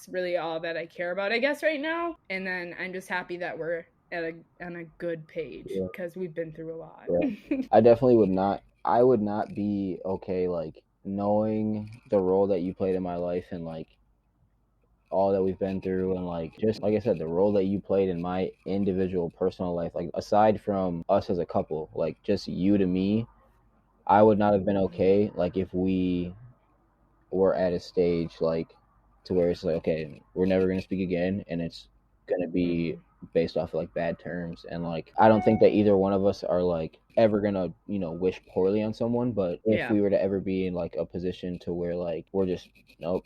really all that I care about, I guess, right now. And then I'm just happy that we're on a good page, because we've been through a lot. Yeah. I definitely would not be okay, like, knowing the role that you played in my life, and like all that we've been through, and like, just like I said, the role that you played in my individual personal life, like aside from us as a couple, like just you to me, I would not have been okay, like if we were at a stage like to where it's like, okay, we're never going to speak again, and it's going to be based off of like bad terms. And like, I don't think that either one of us are like ever going to, wish poorly on someone. But if we were to ever be in like a position to where like we're just, nope,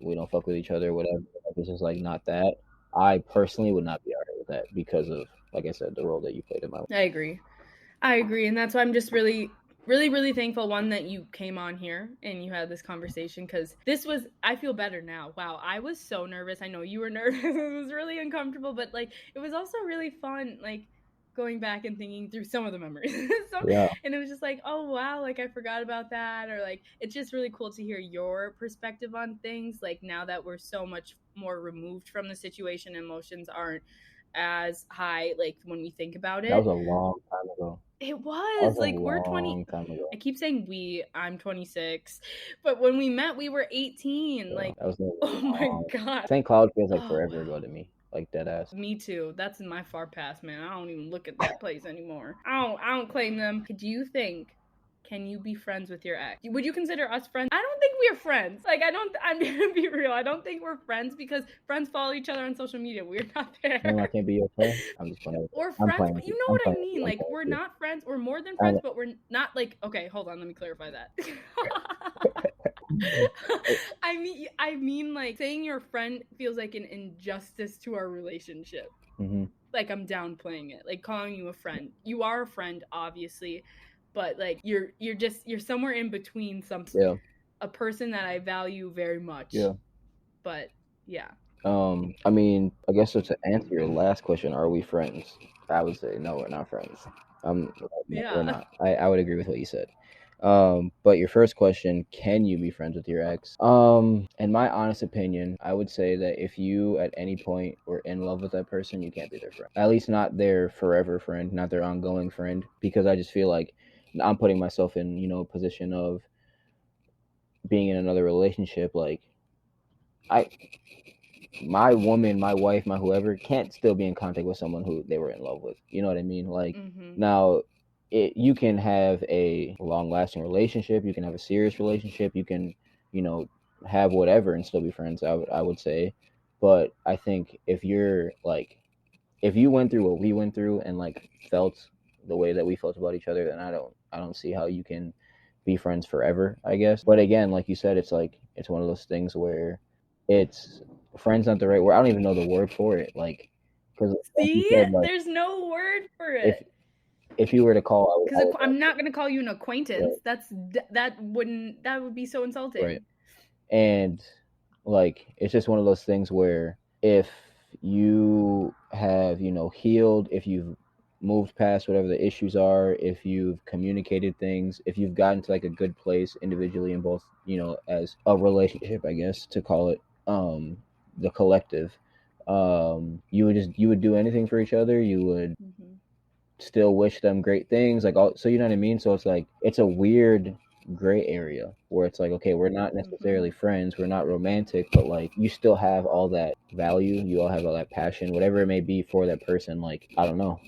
we don't fuck with each other, whatever, it's just like not that, I personally would not be all right with that, because of, like I said, the role that you played in my life. I agree. And that's why I'm just really thankful, one, that you came on here and you had this conversation, because I feel better now. Wow, I was so nervous. I know you were nervous. It was really uncomfortable, but like, it was also really fun, like going back and thinking through some of the memories. And it was just like, oh wow, like I forgot about that, or like, it's just really cool to hear your perspective on things, like now that we're so much more removed from the situation, emotions aren't as high, like when we think about it. That was a long time ago. It was like, we're 20. I keep saying I'm 26, but when we met, we were 18. Like, that was oh my god, St. Cloud feels like forever ago to me, like dead ass. Me too. That's in my far past, man. I don't even look at that place anymore. I don't claim them. Do you think can you be friends with your ex? Would you consider us friends? I don't think we're friends. Like, I'm gonna be real. I don't think we're friends because friends follow each other on social media. We're not there. No, I can't be your friend. I'm just playing. Or I'm friends, playing but with you you. know I'm what I playing with mean. you. I'm Like, playing we're with you. not friends. We're more than I friends, know. but we're not like, okay, hold on, let me clarify that. I mean, like, saying your friend feels like an injustice to our relationship. Mm-hmm. Like, I'm downplaying it. Like, calling you a friend. You are a friend, obviously, but like, you're somewhere in between Yeah. a person that I value very much. Yeah. But yeah. I mean, I guess so to answer your last question, are we friends? I would say no, we're not friends. No, Yeah. we're not. I would agree with what you said. But your first question, can you be friends with your ex? In my honest opinion, I would say that if you at any point were in love with that person, you can't be their friend. At least not their forever friend, not their ongoing friend, because I just feel like I'm putting myself in, a position of being in another relationship. Like, my woman, my wife, my whoever can't still be in contact with someone who they were in love with. You know what I mean? Like, now, you can have a long lasting relationship, you can have a serious relationship, you can, have whatever and still be friends. I would say, but I think if you're like, if you went through what we went through and like felt the way that we felt about each other, then I don't see how you can be friends forever, I guess. But again, like you said, it's like it's one of those things where it's friends not the right word. I don't even know the word for it. Like, because like you See, said, like there's no word for if it. if you were to call, Because I'm not gonna call you an acquaintance. Right. That would be so insulting. Right. And like it's just one of those things where if you have, healed, if you've moved past whatever the issues are, if you've communicated things, if you've gotten to like a good place individually in both, as a relationship, I guess to call it, the collective, you would do anything for each other. You would still wish them great things, like all, so you know what I mean. So it's like it's a weird gray area where it's like, okay, we're not necessarily friends, we're not romantic, but like you still have all that value, you all have all that passion, whatever it may be for that person. Like, I don't know.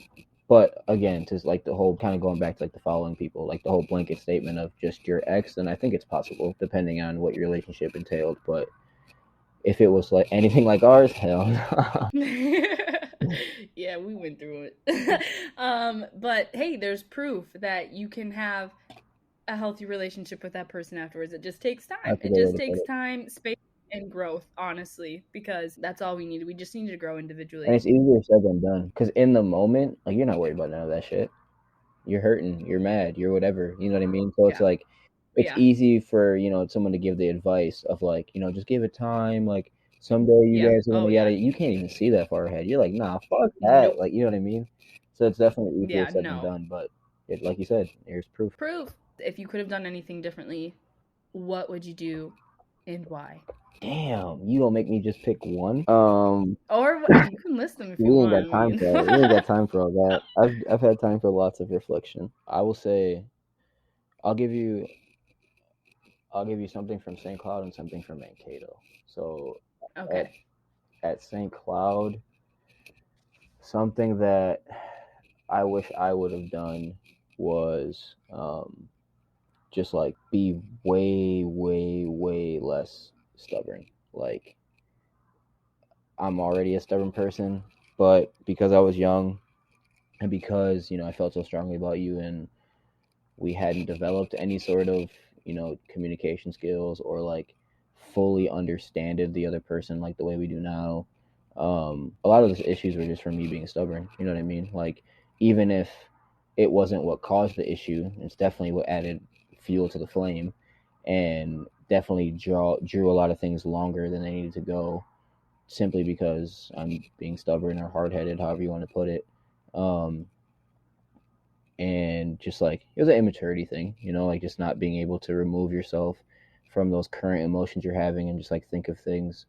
But again, to like the whole kind of going back to like the following people, like the whole blanket statement of just your ex, then I think it's possible depending on what your relationship entailed. But if it was like anything like ours, hell no. Yeah, we went through it. But hey, there's proof that you can have a healthy relationship with that person afterwards. It just takes time. That's a It good way just to put takes it. time, space, and growth, honestly, because that's all we need. We just need to grow individually. And it's easier said than done. Because in the moment, like, you're not worried about none of that shit. You're hurting, you're mad, you're whatever. You know what I mean? So it's like, it's easy for, someone to give the advice of like, just give it time. Like, someday you guys are gonna yada. You can't even see that far ahead. You're like, nah, fuck that. Nope. Like, you know what I mean? So it's definitely easier Yeah, said than no. done. But like you said, here's proof. If you could have done anything differently, what would you do and why? Damn, you gonna make me just pick one? Or you can list them if you we ain't want. got time for that. We ain't got time for all that. I've had time for lots of reflection. I will say, I'll give you something from St. Cloud and something from Mankato. So at St. Cloud, something that I wish I would have done was just like be way, way, way less stubborn. Like, I'm already a stubborn person, but because I was young and because, I felt so strongly about you and we hadn't developed any sort of, communication skills or like fully understanded the other person like the way we do now. A lot of those issues were just from me being stubborn. You know what I mean? Like, even if it wasn't what caused the issue, it's definitely what added fuel to the flame, and definitely drew a lot of things longer than they needed to go, simply because I'm being stubborn or hard headed, however you want to put it. And just like it was an immaturity thing, like just not being able to remove yourself from those current emotions you're having and just like think of things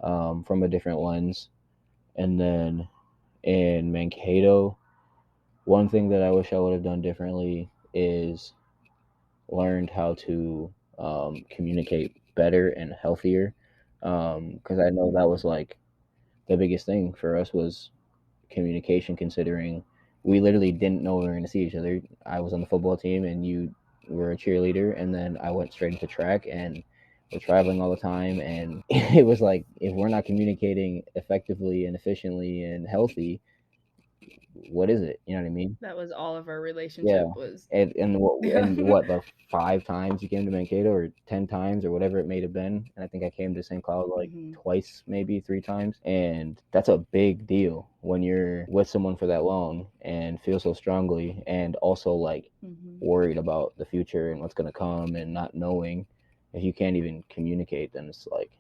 from a different lens. And then in Mankato, one thing that I wish I would have done differently is learned how to communicate better and healthier, because I know that was like the biggest thing for us was communication, considering we literally didn't know we were going to see each other. I was on the football team and you were a cheerleader, and then I went straight into track, and we're traveling all the time. And it was like, if we're not communicating effectively and efficiently and healthy, what is it? You know what I mean? That was all of our Yeah. relationship was. And what, the 5 times you came to Mankato, or 10 times, or whatever it may have been. And I think I came to St. Cloud like twice, maybe 3 times. And that's a big deal when you're with someone for that long and feel so strongly, and also like worried about the future and what's gonna come, and not knowing. If you can't even communicate, then it's like,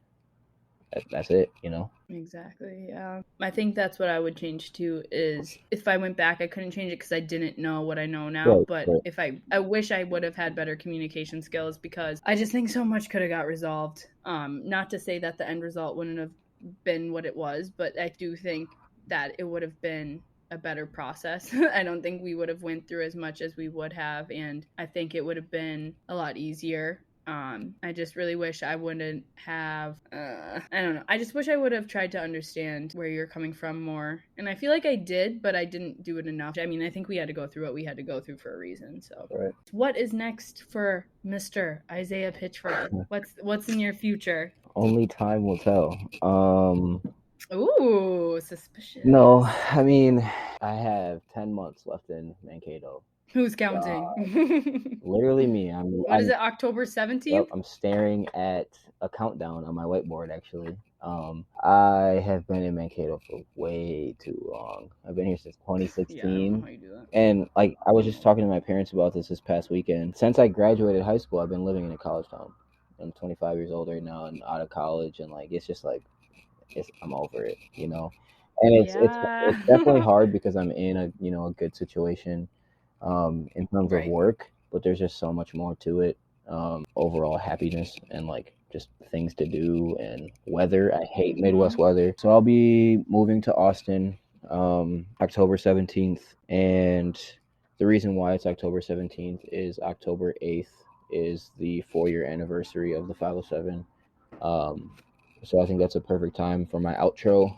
that's it, you know? Exactly, yeah. I think that's what I would change too, is if I went back, I couldn't change it because I didn't know what I know now. Right, but right. if I wish I would have had better communication skills, because I just think so much could have got resolved. Not to say that the end result wouldn't have been what it was, but I do think that it would have been a better process. I don't think we would have went through as much as we would have, and I think it would have been a lot easier. I just really wish I wouldn't have, I don't know. I just wish I would have tried to understand where you're coming from more. And I feel like I did, but I didn't do it enough. I mean, I think we had to go through what we had to go through for a reason. So, Right. What is next for Mr. Isaiah Pitchford? What's in your future? Only time will tell. Ooh, suspicious. No, I mean, I have 10 months left in Mankato. Who's counting? Literally me. What is it, October 17th? Yep, I'm staring at a countdown on my whiteboard, actually. I have been in Mankato for way too long. I've been here since 2016. Yeah, I don't know how you do that. And like, I was just talking to my parents about this past weekend. Since I graduated high school, I've been living in a college town. I'm 25 years old right now and out of college, and like, it's just like, I'm over it, you know. And it's definitely hard because I'm in a good situation in terms of work, but there's just so much more to it. Overall happiness and like just things to do, and weather. I hate Midwest weather. So I'll be moving to Austin October 17th, and the reason why it's October 17th is October 8th is the 4-year anniversary of the 507. So I think that's a perfect time for my outro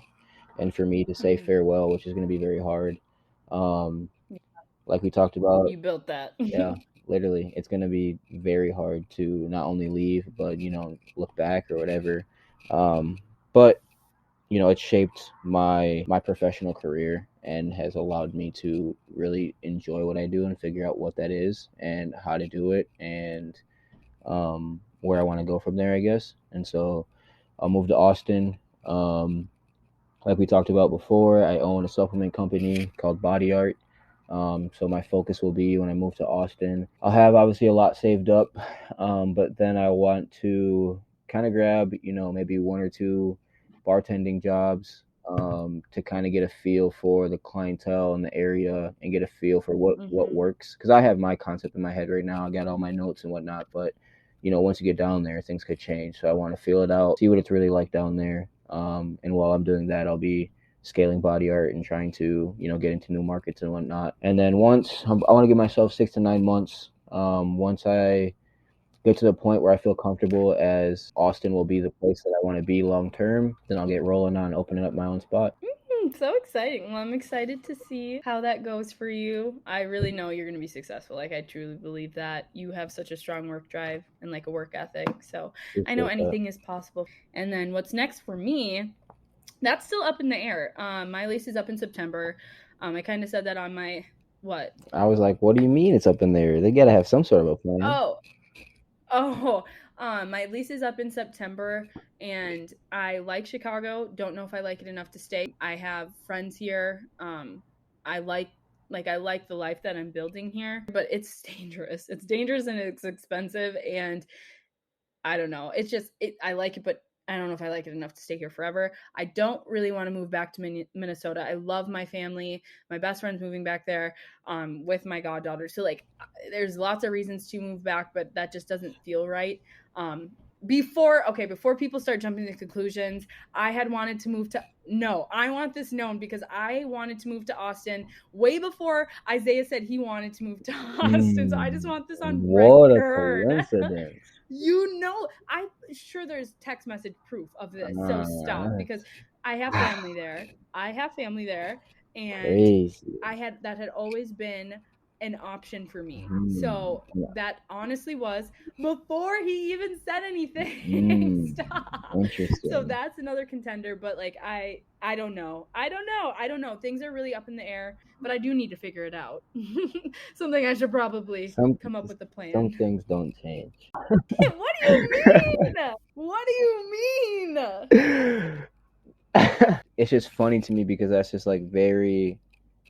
and for me to say farewell, which is going to be very hard. Like we talked about, You built that. yeah, literally, it's going to be very hard to not only leave, but look back or whatever. But it shaped my professional career and has allowed me to really enjoy what I do and figure out what that is and how to do it, and where I want to go from there, I guess. And so I'll move to Austin. Like we talked about before, I own a supplement company called Body Art. So my focus will be, when I move to Austin, I'll have obviously a lot saved up, but then I want to kind of grab, maybe 1 or 2 bartending jobs, to kind of get a feel for the clientele in the area and get a feel for what works. Because I have my concept in my head right now. I got all my notes and whatnot, but once you get down there, things could change. So I want to feel it out, see what it's really like down there. And while I'm doing that, I'll be scaling Body Art and trying to, get into new markets and whatnot. And then once I want to give myself 6 to 9 months. Once I get to the point where I feel comfortable as Austin will be the place that I want to be long term, then I'll get rolling on opening up my own spot. So exciting. Well, I'm excited to see how that goes for you. I really know you're going to be successful. Like, I truly believe that you have such a strong work drive and like a work ethic. So I know anything is possible. And then what's next for me, that's still up in the air. My lease is up in September. I kind of said that on my, what? I was like, what do you mean it's up in there? They got to have some sort of a plan. My lease is up in September, and I like Chicago. Don't know if I like it enough to stay. I have friends here. I like the life that I'm building here, but it's dangerous. It's dangerous and it's expensive, and I don't know. It's just, I like it, but I don't know if I like it enough to stay here forever. I don't really want to move back to Minnesota. I love my family. My best friend's moving back there with my goddaughter. So like, there's lots of reasons to move back, but that just doesn't feel right. Before people start jumping to conclusions, I had wanted to move to, I want this known because I wanted to move to Austin way before Isaiah said he wanted to move to Austin. So I just want this on record. What a coincidence. I'm sure there's text message proof of this. So stop, because I have family there. And crazy. that had always been an option for me. So that honestly was before he even said anything. Stop. Interesting. So that's another contender, but like I don't know. Things are really up in the air, but I do need to figure it out. Something I should probably come up with a plan. Some things don't change. What do you mean? What do you mean? It's just funny to me because that's just like very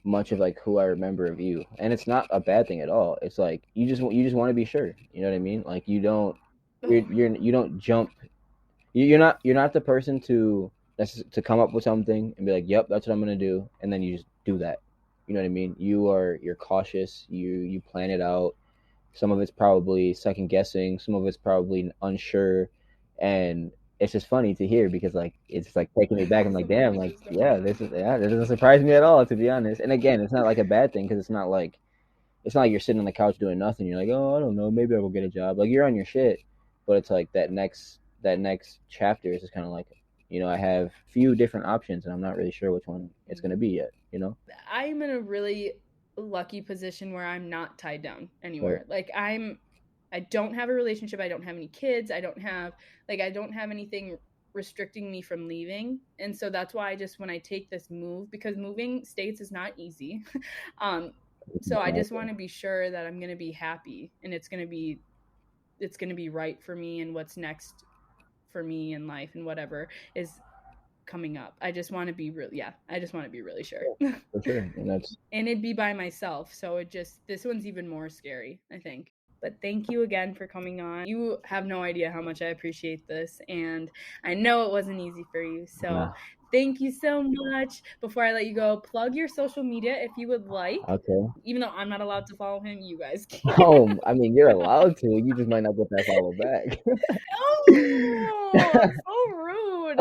much of like who I remember of you, and it's not a bad thing at all. It's like you just want to be sure. You know what I mean? Like you don't jump. You're not the person to come up with something and be like, yep, that's what I'm gonna do, and then you just do that. You know what I mean? You're cautious. You plan it out. Some of it's probably second guessing. Some of it's probably unsure, and it's just funny to hear because like it's like taking me back. I'm like, damn, like this doesn't surprise me at all, to be honest. And again, it's not like a bad thing because it's not like you're sitting on the couch doing nothing. You're like, oh, I don't know, maybe I will get a job. Like you're on your shit, but it's like that next chapter is just kind of like, I have few different options and I'm not really sure which one it's gonna be yet. I'm in a really lucky position where I'm not tied down anywhere. Right. Like I don't have a relationship. I don't have any kids. I don't have anything restricting me from leaving. And so that's why when I take this move, because moving states is not easy. So I just want to be sure that I'm going to be happy and it's going to be right for me and what's next for me in life and whatever is coming up. I just want to be really sure. For sure. And it'd be by myself. So this one's even more scary, I think. But thank you again for coming on. You have no idea how much I appreciate this. And I know it wasn't easy for you. So thank you so much. Before I let you go, plug your social media if you would like. Okay. Even though I'm not allowed to follow him, you guys can. Oh, I mean, you're allowed to. You just might not get that follow back. Oh, so rude.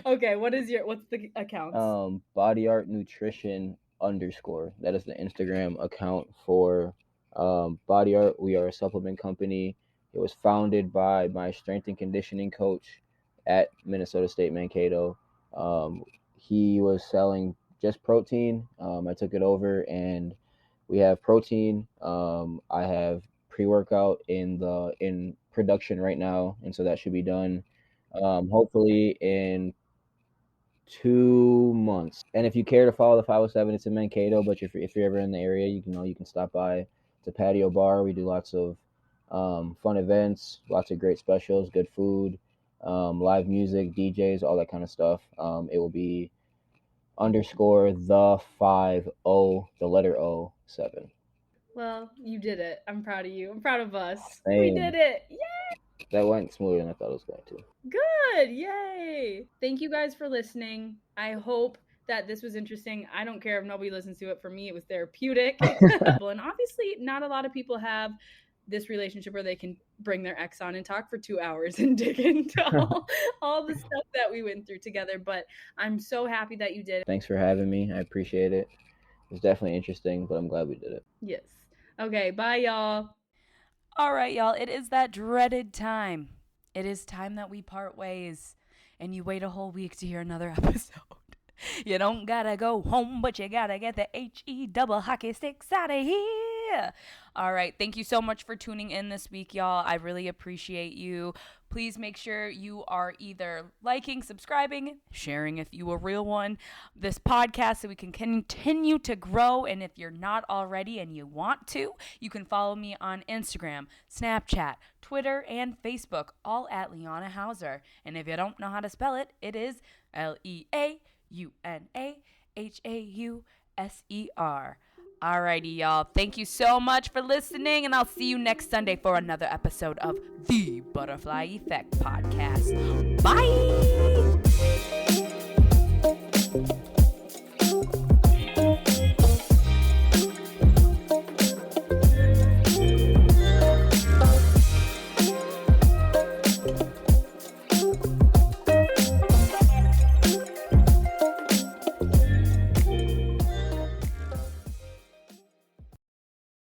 Okay, what's the account? Body Art Nutrition _ That is the Instagram account for Body Art. We are a supplement company. It was founded by my strength and conditioning coach at Minnesota State Mankato. He was selling just protein. I took it over and we have protein. I have pre-workout in production right now, and so that should be done hopefully in 2 months. And if you care to follow the 507, it's in Mankato, but if you're ever in the area, you can stop by. It's a patio bar. We do lots of fun events, lots of great specials, good food, live music, DJs, all that kind of stuff. It will be _the 50 7. Well, you did it. I'm proud of you. I'm proud of us. Same. We did it. Yay! That went smoother than I thought it was going to. Good. Yay. Thank you guys for listening. I hope that this was interesting. I don't care if nobody listens to it. For me, it was therapeutic. And obviously, not a lot of people have this relationship where they can bring their ex on and talk for 2 hours and dig into all the stuff that we went through together. But I'm so happy that you did. Thanks for having me. I appreciate it. It's definitely interesting, but I'm glad we did it. Yes. Okay, bye, y'all. All right, y'all. It is that dreaded time. It is time that we part ways, and you wait a whole week to hear another episode. You don't gotta go home, but you gotta get the HE double hockey sticks out of here. All right. Thank you so much for tuning in this week, y'all. I really appreciate you. Please make sure you are either liking, subscribing, sharing if you a real one, this podcast so we can continue to grow. And if you're not already and you want to, you can follow me on Instagram, Snapchat, Twitter, and Facebook, all at Leona Hauser. And if you don't know how to spell it, it is LeAUNAHAUSER. Alrighty, y'all. Thank you so much for listening, and I'll see you next Sunday for another episode of the Butterfly Effect Podcast. Bye!